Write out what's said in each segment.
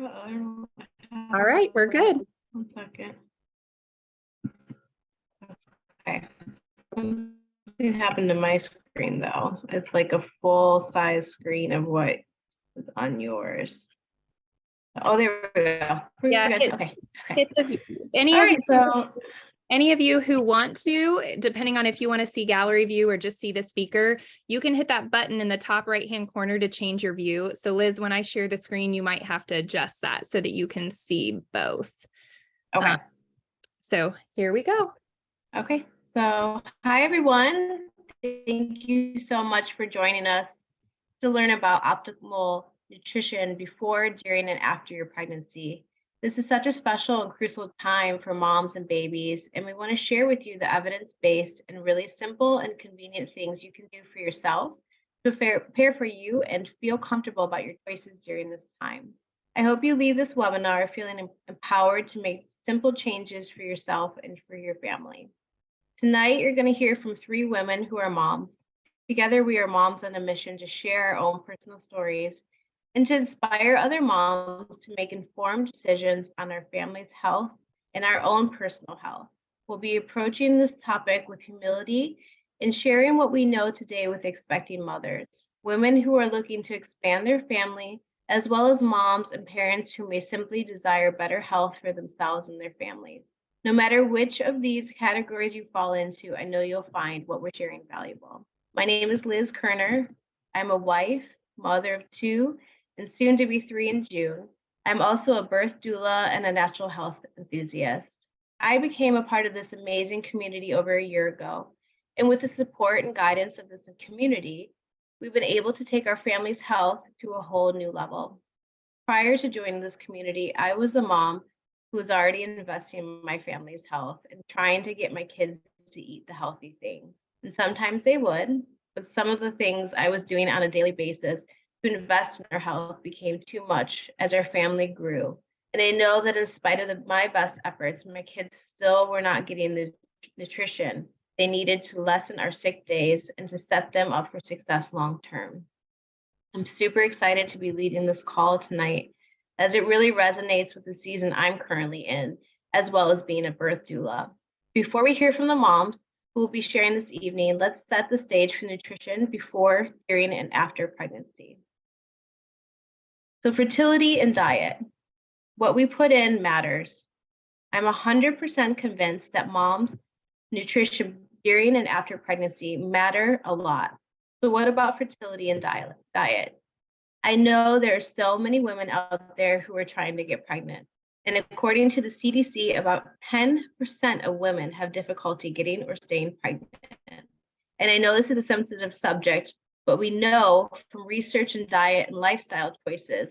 All right, we're good. 1 second. Okay. Something happened to my screen though. It's like a full size screen of what is on yours. Oh, there we go. Yeah, Okay. Any of you who want to, depending on if you want to see gallery view or just see the speaker, you can hit that button in the top right-hand corner to change your view. So Liz, when I share the screen, you might have to adjust that so that you can see both. Okay. So here we go. Okay. So hi, everyone. Thank you so much for joining us to learn about optimal nutrition before, during, and after your pregnancy. This is such a special and crucial time for moms and babies, and we want to share with you the evidence-based and really simple and convenient things you can do for yourself to prepare for you and feel comfortable about your choices during this time. I hope you leave this webinar feeling empowered to make simple changes for yourself and for your family. Tonight, you're going to hear from 3 women who are moms. Together, we are moms on a mission to share our own personal stories and to inspire other moms to make informed decisions on our family's health and our own personal health. We'll be approaching this topic with humility and sharing what we know today with expecting mothers, women who are looking to expand their family, as well as moms and parents who may simply desire better health for themselves and their families. No matter which of these categories you fall into, I know you'll find what we're sharing valuable. My name is Liz Kerner. I'm a wife, mother of 2, and soon to be 3 in June. I'm also a birth doula and a natural health enthusiast. I became a part of this amazing community over a year ago, and with the support and guidance of this community, we've been able to take our family's health to a whole new level. Prior to joining this community, I was a mom who was already investing in my family's health and trying to get my kids to eat the healthy things. And sometimes they would, but some of the things I was doing on a daily basis to invest in their health became too much as our family grew. And I know that in spite of my best efforts, my kids still were not getting the nutrition they needed to lessen our sick days and to set them up for success long term. I'm super excited to be leading this call tonight, as it really resonates with the season I'm currently in, as well as being a birth doula. Before we hear from the moms who will be sharing this evening, let's set the stage for nutrition before, during, and after pregnancy. So fertility and diet. What we put in matters. I'm 100% convinced that moms' nutrition during and after pregnancy matter a lot. So what about fertility and diet? I know there are so many women out there who are trying to get pregnant. And according to the CDC, about 10% of women have difficulty getting or staying pregnant. And I know this is a sensitive subject, but we know from research in diet and lifestyle choices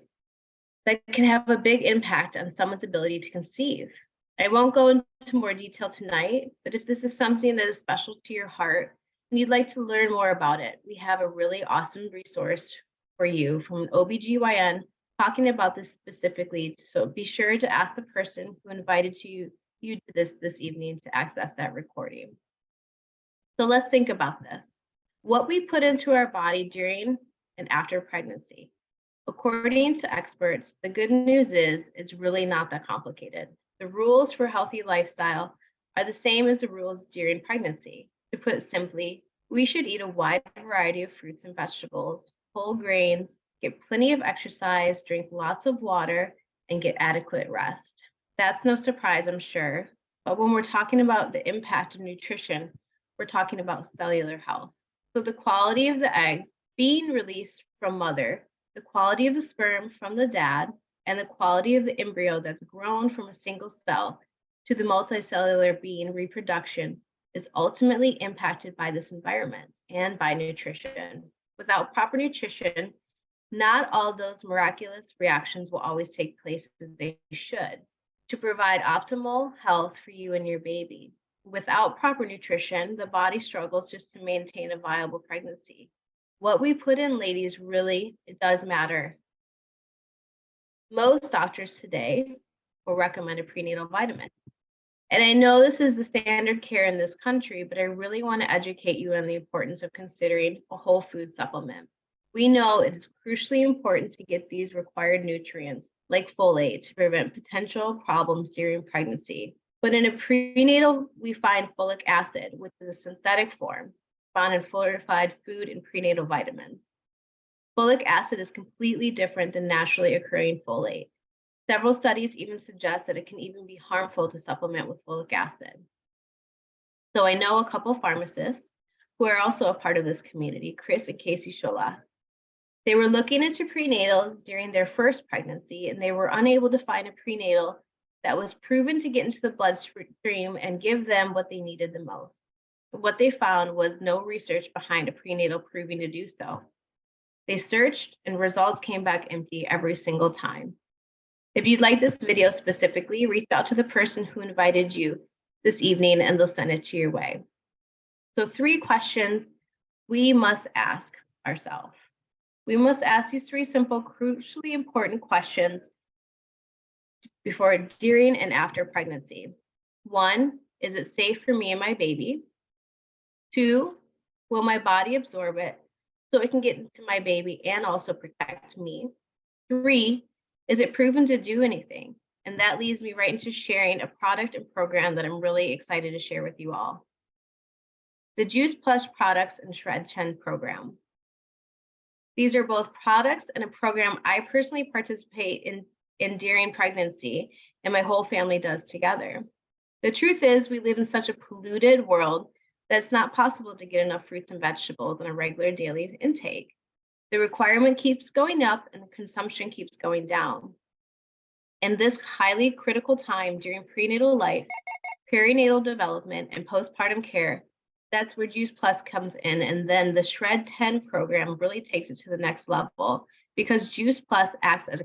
that can have a big impact on someone's ability to conceive. I won't go into more detail tonight, but if this is something that is special to your heart and you'd like to learn more about it, we have a really awesome resource for you from an OBGYN talking about this specifically. So be sure to ask the person who invited you to this evening to access that recording. So let's think about this. What we put into our body during and after pregnancy. According to experts, the good news is it's really not that complicated. The rules for healthy lifestyle are the same as the rules during pregnancy. To put it simply, we should eat a wide variety of fruits and vegetables, whole grains, get plenty of exercise, drink lots of water, and get adequate rest. That's no surprise, I'm sure. But when we're talking about the impact of nutrition, we're talking about cellular health. So the quality of the eggs being released from mother, the quality of the sperm from the dad, and the quality of the embryo that's grown from a single cell to the multicellular being reproduction is ultimately impacted by this environment and by nutrition. Without proper nutrition, not all those miraculous reactions will always take place as they should to provide optimal health for you and your baby. Without proper nutrition, the body struggles just to maintain a viable pregnancy. What we put in, ladies, really, it does matter. Most doctors today will recommend a prenatal vitamin. And I know this is the standard care in this country, but I really want to educate you on the importance of considering a whole food supplement. We know it is crucially important to get these required nutrients like folate, to prevent potential problems during pregnancy. But in a prenatal, we find folic acid, which is a synthetic form found in fortified food and prenatal vitamins. Folic acid is completely different than naturally occurring folate. Several studies even suggest that it can even be harmful to supplement with folic acid. So I know a couple pharmacists who are also a part of this community, Chris and Casey Shola. They were looking into prenatals during their first pregnancy, and they were unable to find a prenatal that was proven to get into the bloodstream and give them what they needed the most. What they found was no research behind a prenatal proving to do so. They searched and results came back empty every single time. If you'd like this video specifically, reach out to the person who invited you this evening and they'll send it to your way. So 3 questions we must ask ourselves. We must ask these 3 simple, crucially important questions before, during, and after pregnancy. 1, is it safe for me and my baby? 2, will my body absorb it so it can get into my baby and also protect me? 3, is it proven to do anything? And that leads me right into sharing a product and program that I'm really excited to share with you all. The Juice Plus products and Shred 10 program. These are both products and a program I personally participate in during pregnancy, and my whole family does together. The truth is, we live in such a polluted world that it's not possible to get enough fruits and vegetables on a regular daily intake. The requirement keeps going up and the consumption keeps going down. In this highly critical time during prenatal life, perinatal development, and postpartum care, that's where Juice Plus comes in. And then the Shred 10 program really takes it to the next level because Juice Plus acts as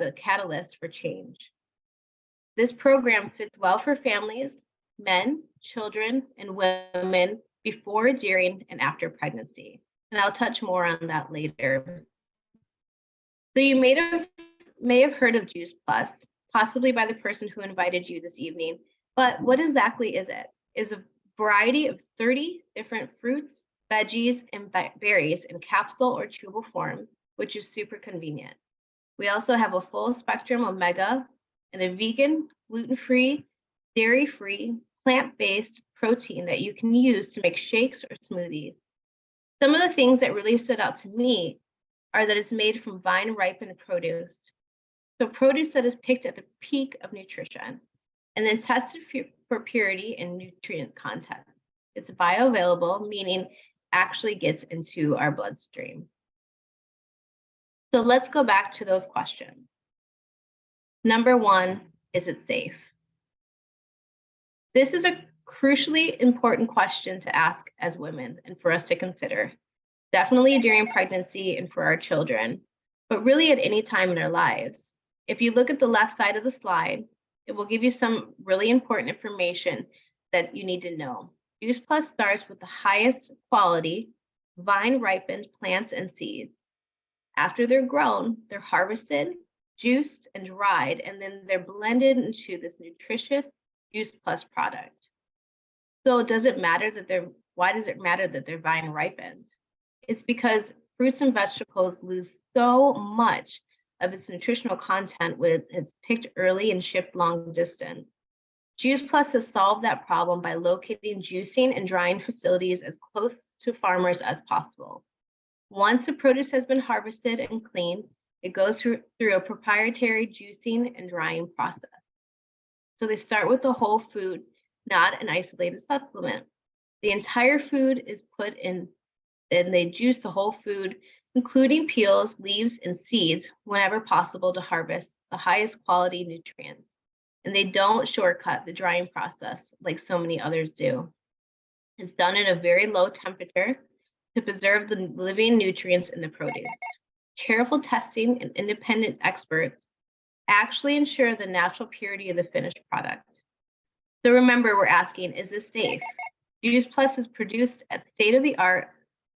a catalyst for change. This program fits well for families, men, children, and women before, during, and after pregnancy. And I'll touch more on that later. So you may have heard of Juice Plus, possibly by the person who invited you this evening, but what exactly is it? It's a variety of 30 different fruits, veggies, and berries in capsule or chewable forms, which is super convenient. We also have a full spectrum omega and a vegan, gluten-free, dairy-free, plant-based protein that you can use to make shakes or smoothies. Some of the things that really stood out to me are that it's made from vine-ripened produce. So produce that is picked at the peak of nutrition and then tested for purity and nutrient content. It's bioavailable, meaning actually gets into our bloodstream. So let's go back to those questions. Number 1, is it safe? This is a crucially important question to ask as women and for us to consider, definitely during pregnancy and for our children, but really at any time in our lives. If you look at the left side of the slide, it will give you some really important information that you need to know. Juice Plus starts with the highest quality vine-ripened plants and seeds. After they're grown, they're harvested, juiced, and dried, and then they're blended into this nutritious Juice Plus product. So why does it matter that they're vine ripened? It's because fruits and vegetables lose so much of its nutritional content when it's picked early and shipped long distance. Juice Plus has solved that problem by locating juicing and drying facilities as close to farmers as possible. Once the produce has been harvested and cleaned, it goes through a proprietary juicing and drying process. So they start with the whole food, not an isolated supplement. The entire food is put in, and they juice the whole food, including peels, leaves, and seeds whenever possible to harvest the highest quality nutrients. And they don't shortcut the drying process like so many others do. It's done at a very low temperature to preserve the living nutrients in the produce. Careful testing and independent experts actually ensure the natural purity of the finished product. So remember, we're asking, is this safe? Juice Plus is produced at state-of-the-art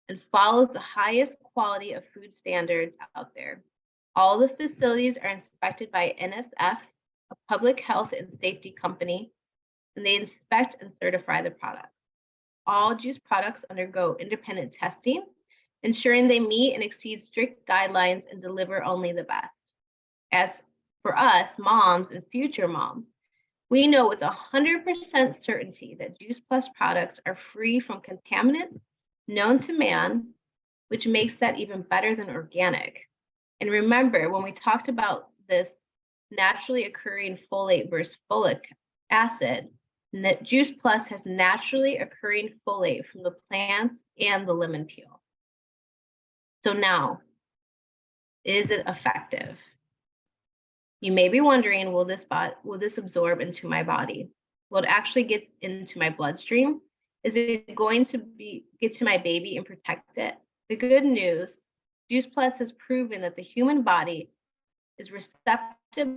and follows the highest quality of food standards out there. All the facilities are inspected by NSF, a public health and safety company, and they inspect and certify the products. All juice products undergo independent testing, ensuring they meet and exceed strict guidelines and deliver only the best. As for us, moms and future moms. We know with 100% certainty that Juice Plus products are free from contaminants known to man, which makes that even better than organic. And remember, when we talked about this naturally occurring folate versus folic acid, that Juice Plus has naturally occurring folate from the plants and the lemon peel. So now, is it effective? You may be wondering, will this absorb into my body? Will it actually get into my bloodstream? Is it going to get to my baby and protect it? The good news, Juice Plus has proven that the human body is receptive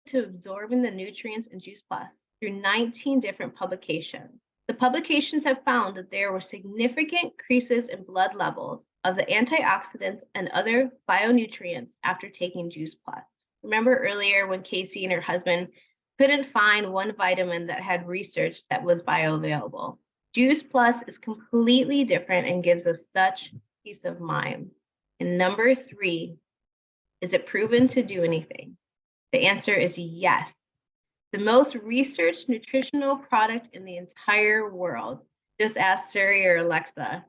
to absorbing the nutrients in Juice Plus through 19 different publications. The publications have found that there were significant increases in blood levels of the antioxidants and other bionutrients after taking Juice Plus. Remember earlier when Casey and her husband couldn't find one vitamin that had research that was bioavailable. Juice Plus is completely different and gives us such peace of mind. And number 3, is it proven to do anything? The answer is yes. The most researched nutritional product in the entire world. Just ask Siri or Alexa.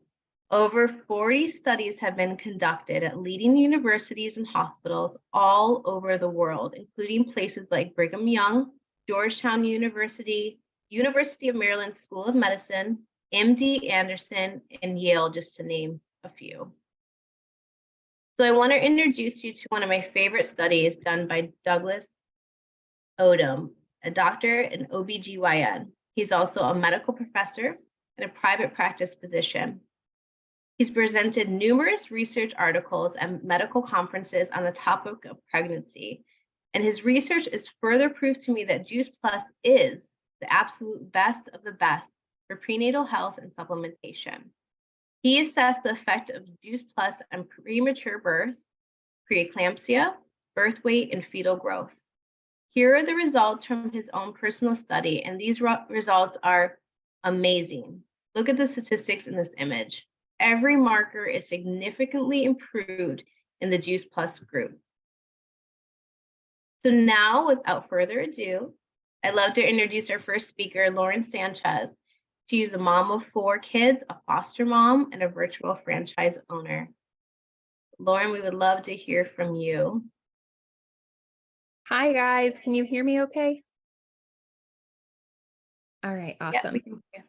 Over 40 studies have been conducted at leading universities and hospitals all over the world, including places like Brigham Young, Georgetown University, University of Maryland School of Medicine, MD Anderson, and Yale, just to name a few. So I want to introduce you to one of my favorite studies done by Douglas Odom, a doctor in OBGYN. He's also a medical professor and a private practice physician. He's presented numerous research articles and medical conferences on the topic of pregnancy. And his research is further proof to me that Juice Plus is the absolute best of the best for prenatal health and supplementation. He assessed the effect of Juice Plus on premature birth, preeclampsia, birth weight, and fetal growth. Here are the results from his own personal study, and these results are amazing. Look at the statistics in this image. Every marker is significantly improved in the Juice Plus group. So now, without further ado, I'd love to introduce our first speaker, Lauren Sanchez. She's a mom of 4 kids, a foster mom, and a virtual franchise owner. Lauren, we would love to hear from you. Hi, guys. Can you hear me okay? All right, Yeah, awesome. we can hear.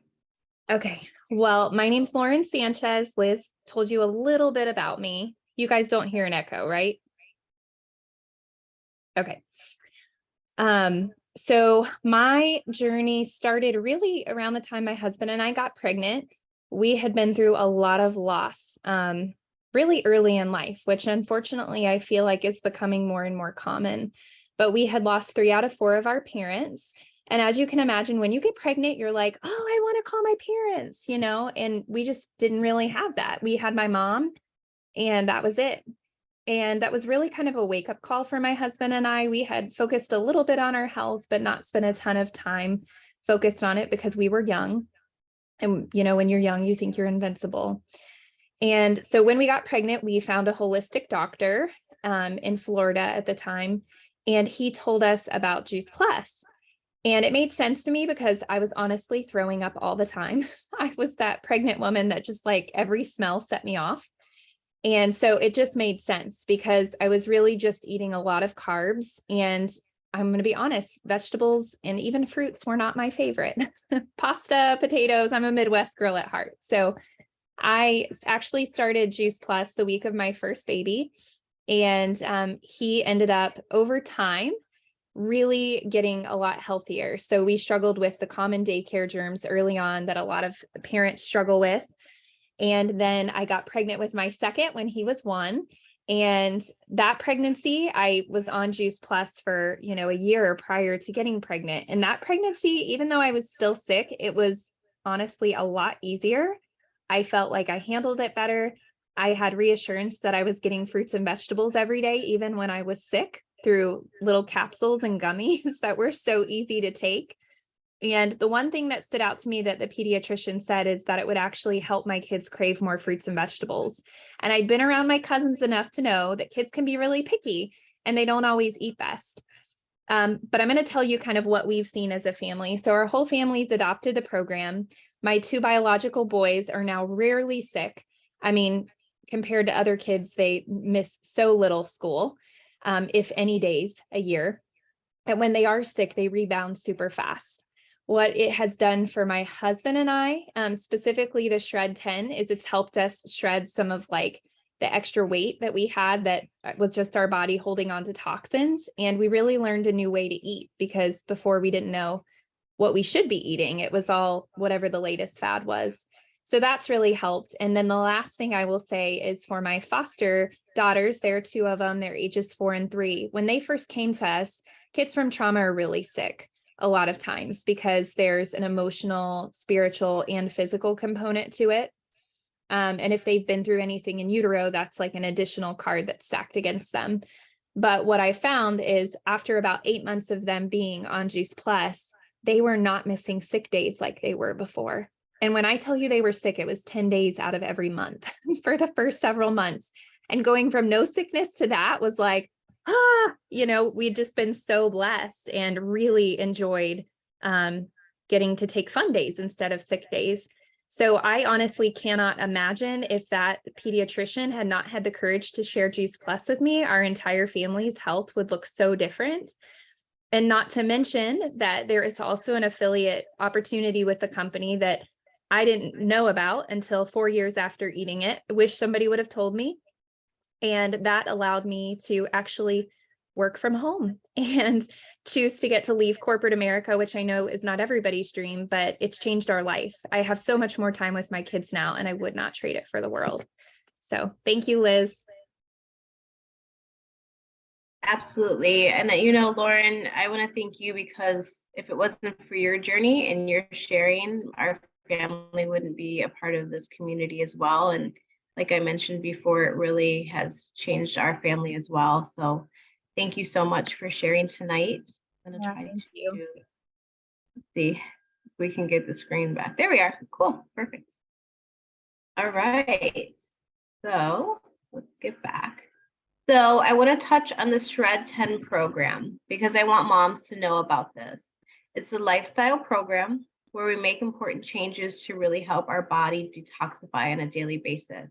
Okay, well, my name's Lauren Sanchez. Liz told you a little bit about me. You guys don't hear an echo, right? Okay. So my journey started really around the time my husband and I got pregnant. We had been through a lot of loss, really early in life, which unfortunately I feel like is becoming more and more common. But we had lost 3 out of 4 of our parents. And as you can imagine, when you get pregnant, you're like, oh, I want to call my parents, and we just didn't really have that. We had my mom, and that was it. And that was really kind of a wake-up call for my husband and I. We had focused a little bit on our health, but not spent a ton of time focused on it because we were young. And, when you're young, you think you're invincible. And so when we got pregnant, we found a holistic doctor in Florida at the time, and he told us about Juice Plus. And it made sense to me because I was honestly throwing up all the time. I was that pregnant woman that just every smell set me off. And so it just made sense because I was really just eating a lot of carbs, and I'm going to be honest, vegetables and even fruits were not my favorite. Pasta, potatoes, I'm a Midwest girl at heart. So I actually started Juice Plus the week of my first baby, and he ended up over time really getting a lot healthier. So we struggled with the common daycare germs early on that a lot of parents struggle with. And then I got pregnant with my second when he was 1. And that pregnancy, I was on Juice Plus for, a year prior to getting pregnant. And that pregnancy, even though I was still sick, it was honestly a lot easier. I felt like I handled it better. I had reassurance that I was getting fruits and vegetables every day, even when I was sick, through little capsules and gummies that were so easy to take. And the one thing that stood out to me that the pediatrician said is that it would actually help my kids crave more fruits and vegetables. And I'd been around my cousins enough to know that kids can be really picky. and they don't always eat best. But I'm going to tell you kind of what we've seen as a family. So our whole family's adopted the program. My 2 biological boys are now rarely sick. I mean, compared to other kids, they miss so little school, if any days a year. And when they are sick, they rebound super fast. What it has done for my husband and I, specifically the Shred 10, is it's helped us shred some of like the extra weight that we had that was just our body holding on to toxins. And we really learned a new way to eat, because before we didn't know what we should be eating. It was all whatever the latest fad was. So that's really helped. And then the last thing I will say is for my foster daughters, there are 2 of them, they're ages 4 and 3. When they first came to us, kids from trauma are really sick a lot of times because there's an emotional, spiritual, and physical component to it. And if they've been through anything in utero, that's like an additional card that's stacked against them. But what I found is after about 8 months of them being on Juice Plus, they were not missing sick days like they were before. And when I tell you they were sick, it was 10 days out of every month for the first several months. And going from no sickness to that was like, we'd just been so blessed and really enjoyed getting to take fun days instead of sick days. So I honestly cannot imagine if that pediatrician had not had the courage to share Juice Plus with me, our entire family's health would look so different. And not to mention that there is also an affiliate opportunity with the company that I didn't know about until 4 years after eating it. I wish somebody would have told me. And that allowed me to actually work from home and choose to get to leave corporate America, which I know is not everybody's dream, but it's changed our life. I have so much more time with my kids now, and I would not trade it for the world. So thank you, Liz. Absolutely. And Lauren, I want to thank you, because if it wasn't for your journey and your sharing, our family wouldn't be a part of this community as well. And like I mentioned before, it really has changed our family as well. So thank you so much for sharing tonight. I'm going to try to see if we can get the screen back. There we are. Cool. Perfect. All right. So let's get back. So I want to touch on the Shred 10 program because I want moms to know about this. It's a lifestyle program where we make important changes to really help our body detoxify on a daily basis.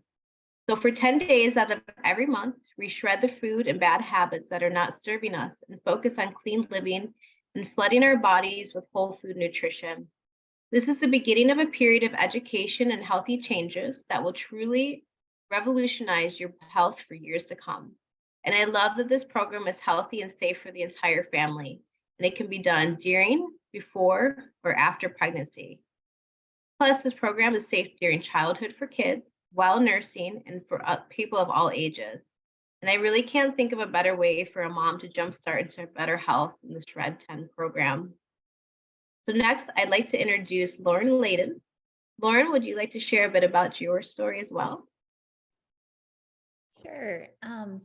So for 10 days out of every month, we shred the food and bad habits that are not serving us and focus on clean living and flooding our bodies with whole food nutrition. This is the beginning of a period of education and healthy changes that will truly revolutionize your health for years to come. And I love that this program is healthy and safe for the entire family, and it can be done during, before, or after pregnancy. Plus, this program is safe during childhood for kids, while nursing, and for people of all ages. And I really can't think of a better way for a mom to jumpstart into better health in the Shred 10 program. So next, I'd like to introduce Lauren Layton. Lauren, would you like to share a bit about your story as well? Sure.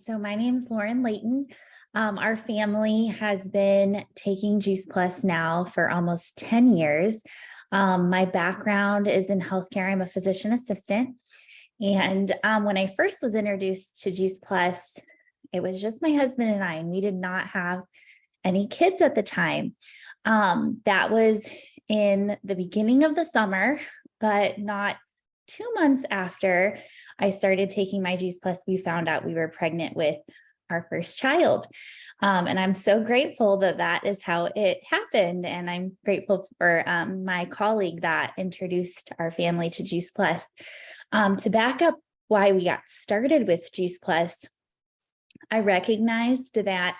So my name's Lauren Layton. Our family has been taking Juice Plus now for almost 10 years. My background is in healthcare. I'm a physician assistant. And when I first was introduced to Juice Plus, it was just my husband and I, and we did not have any kids at the time. That was in the beginning of the summer, but not 2 months after I started taking my Juice Plus, we found out we were pregnant with our first child. And I'm so grateful that that is how it happened. And I'm grateful for my colleague that introduced our family to Juice Plus. To back up why we got started with Juice Plus, I recognized that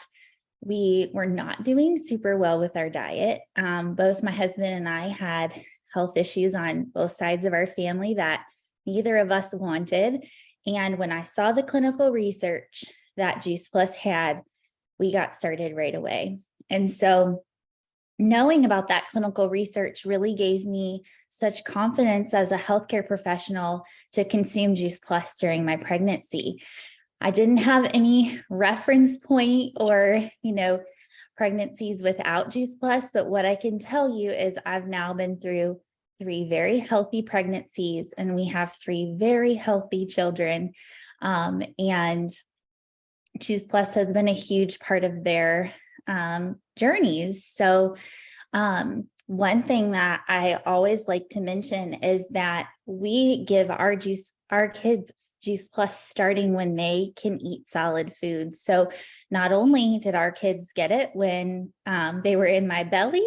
we were not doing super well with our diet. Both my husband and I had health issues on both sides of our family that neither of us wanted. And when I saw the clinical research that Juice Plus had, we got started right away. And so knowing about that clinical research really gave me such confidence as a healthcare professional to consume Juice Plus during my pregnancy. I didn't have any reference point or, pregnancies without Juice Plus, but what I can tell you is I've now been through 3 very healthy pregnancies, and we have 3 very healthy children. And Juice Plus has been a huge part of their journeys. So one thing that I always like to mention is that we give our kids Juice Plus starting when they can eat solid food. So not only did our kids get it when they were in my belly,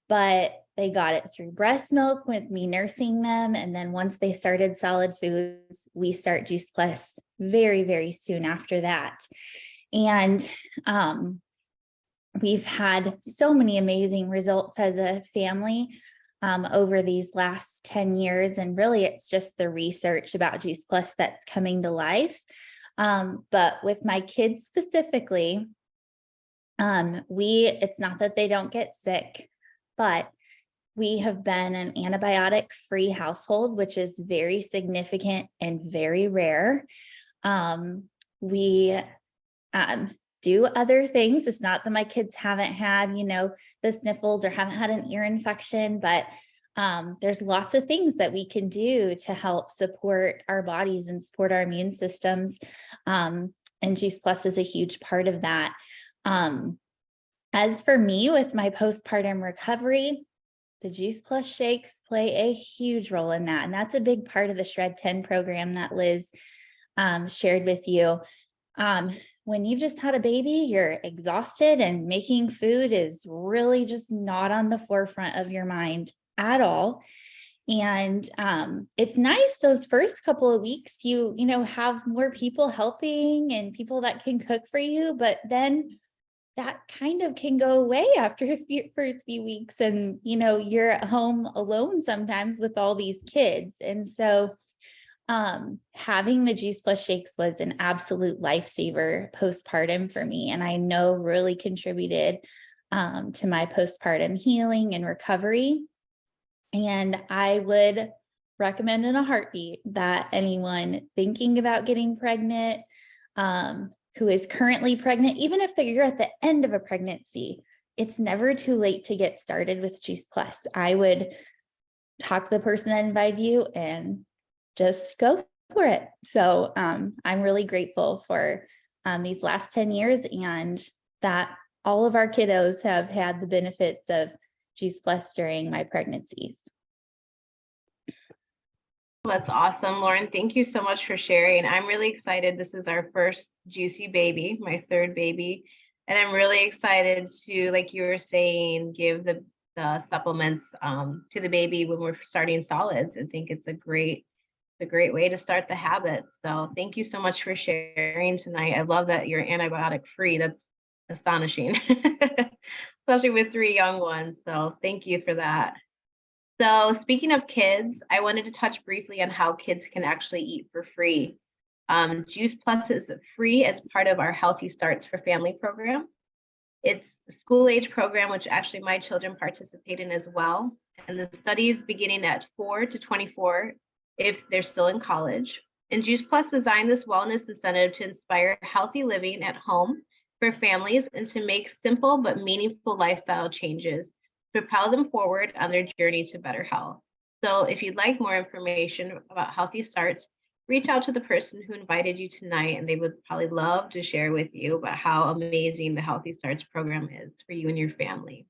but they got it through breast milk with me nursing them. And then once they started solid foods, we start Juice Plus very, very soon after that. And we've had so many amazing results as a family over these last 10 years. And really, it's just the research about Juice Plus that's coming to life. But with my kids specifically, it's not that they don't get sick, but we have been an antibiotic-free household, which is very significant and very rare. We do other things. It's not that my kids haven't had, the sniffles or haven't had an ear infection, but there's lots of things that we can do to help support our bodies and support our immune systems. And Juice Plus is a huge part of that. As for me with my postpartum recovery, the Juice Plus shakes play a huge role in that. And that's a big part of the Shred 10 program that Liz shared with you. When you've just had a baby, you're exhausted and making food is really just not on the forefront of your mind at all. And it's nice those first couple of weeks, you have more people helping and people that can cook for you, but then that kind of can go away after first few weeks. And, you're at home alone sometimes with all these kids. And so having the Juice Plus shakes was an absolute lifesaver postpartum for me. And I know really contributed to my postpartum healing and recovery. And I would recommend in a heartbeat that anyone thinking about getting pregnant, who is currently pregnant, even if you're at the end of a pregnancy, it's never too late to get started with Juice Plus. I would talk to the person that invited you and just go for it. So I'm really grateful for these last 10 years and that all of our kiddos have had the benefits of Juice Plus during my pregnancies. That's awesome, Lauren. Thank you so much for sharing. I'm really excited. This is our first Juicy baby, my third baby. And I'm really excited to, like you were saying, give the supplements to the baby when we're starting solids. I think it's a great way to start the habit. So thank you so much for sharing tonight. I love that you're antibiotic free. That's astonishing, especially with 3 young ones. So thank you for that. So speaking of kids, I wanted to touch briefly on how kids can actually eat for free. Juice Plus is free as part of our Healthy Starts for Family program. It's a school age program, which actually my children participate in as well. And the studies beginning at 4 to 24 if they're still in college. And Juice Plus designed this wellness incentive to inspire healthy living at home for families and to make simple but meaningful lifestyle changes to propel them forward on their journey to better health. So if you'd like more information about Healthy Starts, reach out to the person who invited you tonight, and they would probably love to share with you about how amazing the Healthy Starts program is for you and your family.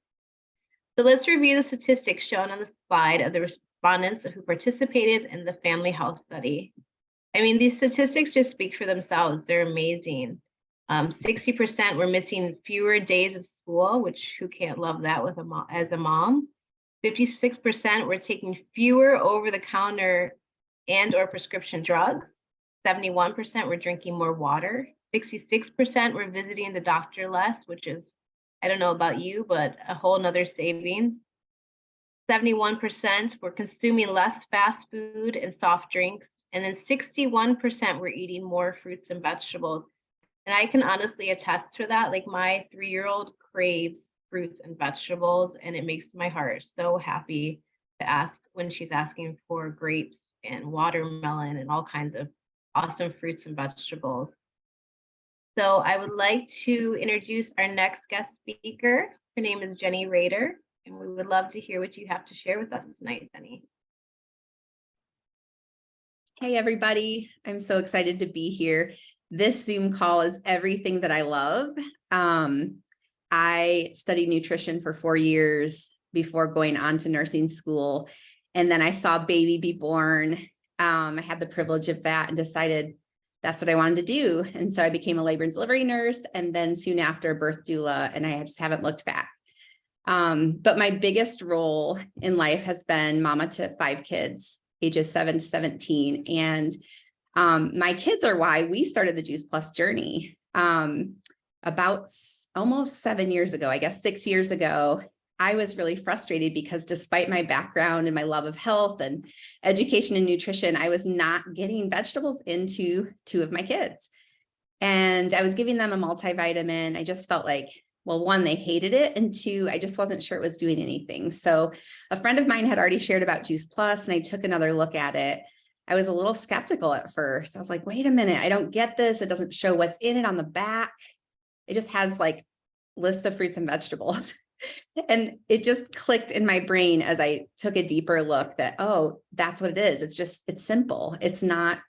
So let's review the statistics shown on the slide of the respondents who participated in the family health study. I mean, these statistics just speak for themselves. They're amazing. 60% were missing fewer days of school, which who can't love that with as a mom. 56% were taking fewer over-the-counter and or prescription drugs. 71% were drinking more water. 66% were visiting the doctor less, which is, I don't know about you, but a whole nother saving. 71% were consuming less fast food and soft drinks. And then 61% were eating more fruits and vegetables. And I can honestly attest to that. Like my 3-year-old craves fruits and vegetables, and it makes my heart so happy to ask when she's asking for grapes and watermelon and all kinds of awesome fruits and vegetables. So I would like to introduce our next guest speaker. Her name is Jenny Rader, and we would love to hear what you have to share with us tonight, Jenny. Hey, everybody. I'm so excited to be here. this Zoom call is everything that I love. I studied nutrition for 4 years before going on to nursing school. And then I saw baby be born. I had the privilege of that and decided that's what I wanted to do. And so I became a labor and delivery nurse, and then soon after a birth doula, and I just haven't looked back. But my biggest role in life has been mama to 5 kids, ages 7 to 17. And my kids are why we started the Juice Plus journey. About almost 7 years ago, I guess 6 years ago, I was really frustrated because despite my background and my love of health and education and nutrition, I was not getting vegetables into 2 of my kids. And I was giving them a multivitamin. I just felt like, well, 1, they hated it. And 2, I just wasn't sure it was doing anything. So a friend of mine had already shared about Juice Plus, and I took another look at it. I was a little skeptical at first. I was like, wait a minute, I don't get this. It doesn't show what's in it on the back. It just has like list of fruits and vegetables. And it just clicked in my brain as I took a deeper look that, oh, that's what it is. It's simple. It's not,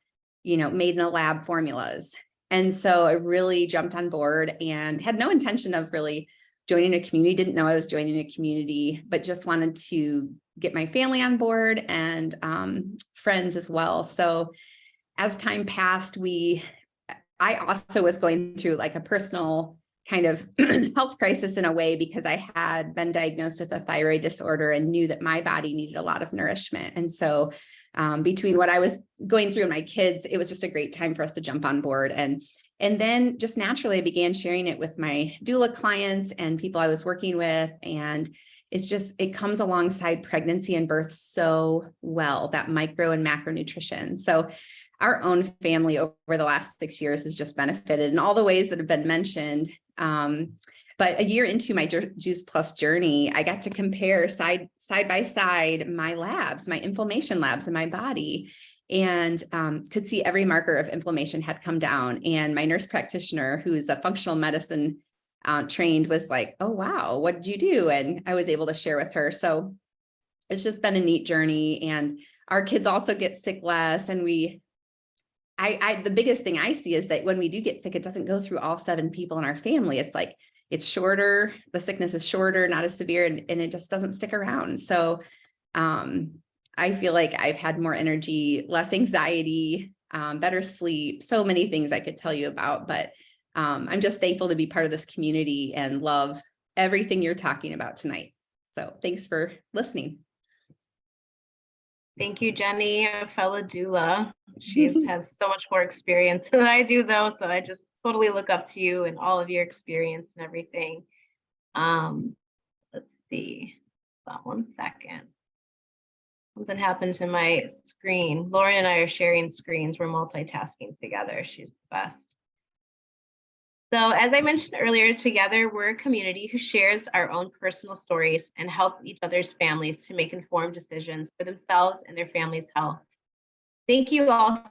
made in a lab formulas. And so I really jumped on board and had no intention of really joining a community, didn't know I was joining a community, but just wanted to get my family on board and friends as well. So as time passed, I also was going through like a personal kind of health crisis in a way, because I had been diagnosed with a thyroid disorder and knew that my body needed a lot of nourishment. And so between what I was going through and my kids, it was just a great time for us to jump on board. And then just naturally I began sharing it with my doula clients and people I was working with. And it comes alongside pregnancy and birth so well, that micro and macronutrition. So our own family over the last 6 years has just benefited in all the ways that have been mentioned. But a year into my Juice Plus journey, I got to compare side by side my labs, my inflammation labs in my body, and could see every marker of inflammation had come down. And my nurse practitioner, who's a functional medicine trained, was like, oh, wow, what did you do? And I was able to share with her. So it's just been a neat journey. And our kids also get sick less. And the biggest thing I see is that when we do get sick, it doesn't go through all 7 people in our family. It's like, it's shorter, the sickness is shorter, not as severe, and it just doesn't stick around. So I feel like I've had more energy, less anxiety, better sleep, so many things I could tell you about, but I'm just thankful to be part of this community and love everything you're talking about tonight. So thanks for listening. Thank you, Jenny, a fellow doula. She has so much more experience than I do, though, so I just totally look up to you and all of your experience and everything. Let's see. Hold on 1 second. Something happened to my screen. Lauren and I are sharing screens. We're multitasking together. She's the best. So as I mentioned earlier, together we're a community who shares our own personal stories and help each other's families to make informed decisions for themselves and their family's health. Thank you all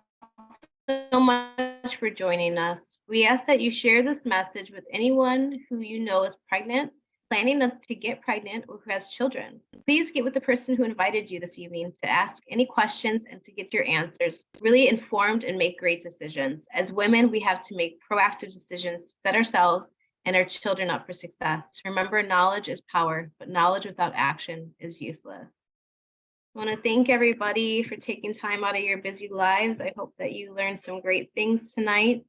so much for joining us. We ask that you share this message with anyone who you know is pregnant, planning to get pregnant, or who has children. Please get with the person who invited you this evening to ask any questions and to get your answers really informed and make great decisions. As women, we have to make proactive decisions to set ourselves and our children up for success. Remember, knowledge is power, but knowledge without action is useless. I want to thank everybody for taking time out of your busy lives. I hope that you learned some great things tonight.